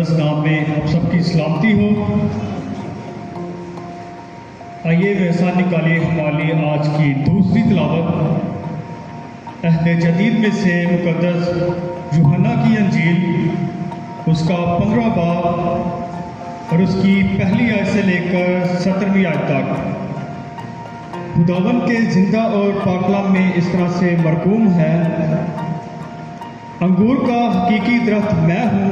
मुक़द्दस नाम में आप सबकी सलामती हो। आइए वैसा निकालिए हमारी आज की दूसरी तिलावत अहद जदीद में से मुक़द्दस यूहन्ना की अंजील उसका 15वां बाब और उसकी पहली आयत से लेकर 17वीं आयत तक। खुदावन के जिंदा और पाकलाम में इस तरह से मरकूम है, अंगूर का हकीकी दरख्त मैं हूँ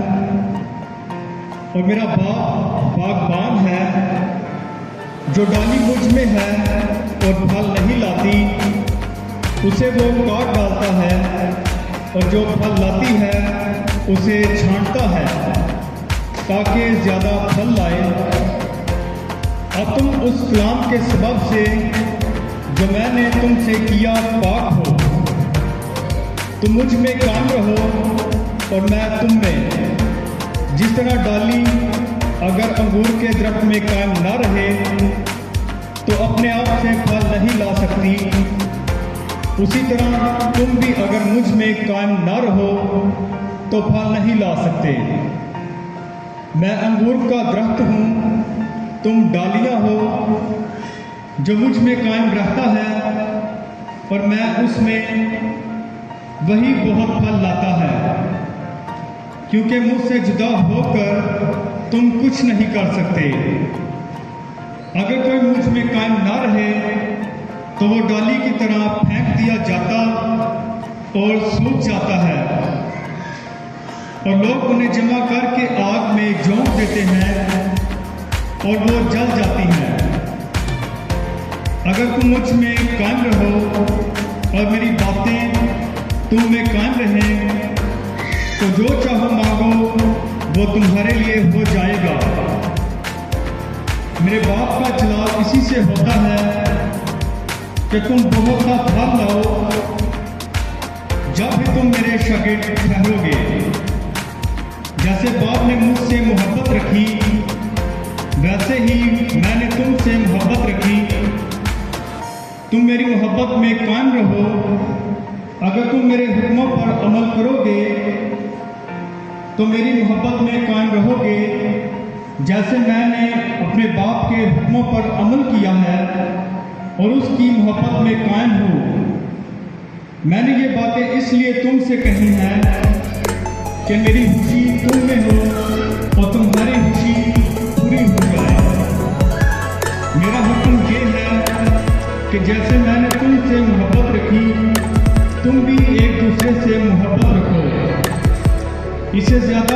और मेरा बाप बागबान है। जो डाली मुझ में है और फल नहीं लाती उसे वो काट डालता है, और जो फल लाती है उसे छांटता है ताकि ज़्यादा फल लाए। अब तुम उस कलाम के सबब से जो मैंने तुमसे किया पाक हो। तुम मुझ में कायम रहो और मैं तुम में। जिस तरह डाली अगर अंगूर के दरख्त में कायम न रहे तो अपने आप से फल नहीं ला सकती, उसी तरह तुम भी अगर मुझ में कायम न रहो तो फल नहीं ला सकते। मैं अंगूर का दरख्त हूँ, तुम डालियाँ हो। जो मुझ में कायम रहता है और मैं उसमें, वही बहुत फल लाता है, क्योंकि मुझसे जुदा होकर तुम कुछ नहीं कर सकते। अगर कोई मुझ में कायम ना रहे तो वो डाली की तरह फेंक दिया जाता और सूख जाता है, और लोग उन्हें जमा करके आग में झोंक देते हैं और वो जल जाती हैं। अगर तुम मुझ में कायम रहो और मेरी बातें तुम में कायम रहें तो जो चाहो मांगो वो तुम्हारे लिए हो जाएगा। मेरे बाप का जलाल इसी से होता है कि तुम बहुत सा फल लाओ, जब भी तुम मेरे शागिर्द ठहरोगे। जैसे बाप ने मुझसे मोहब्बत रखी वैसे ही मैंने तुमसे मोहब्बत रखी। तुम मेरी मोहब्बत में कायम रहो। अगर तुम मेरे हुक्मों पर अमल करोगे तो मेरी मोहब्बत में कायम रहोगे, जैसे मैंने अपने बाप के हुक्मों पर अमल किया है और उसकी मोहब्बत में कायम हूँ। मैंने ये बातें इसलिए तुमसे कही हैं कि मेरी खुशी तुम में हो और तुम्हारी खुशी पूरी हो जाए। मेरा हुक्म ये है कि जैसे मैंने तुमसे मोहब्बत रखी तुम भी एक दूसरे से मोहब्बत रखो। इससे ज़्यादा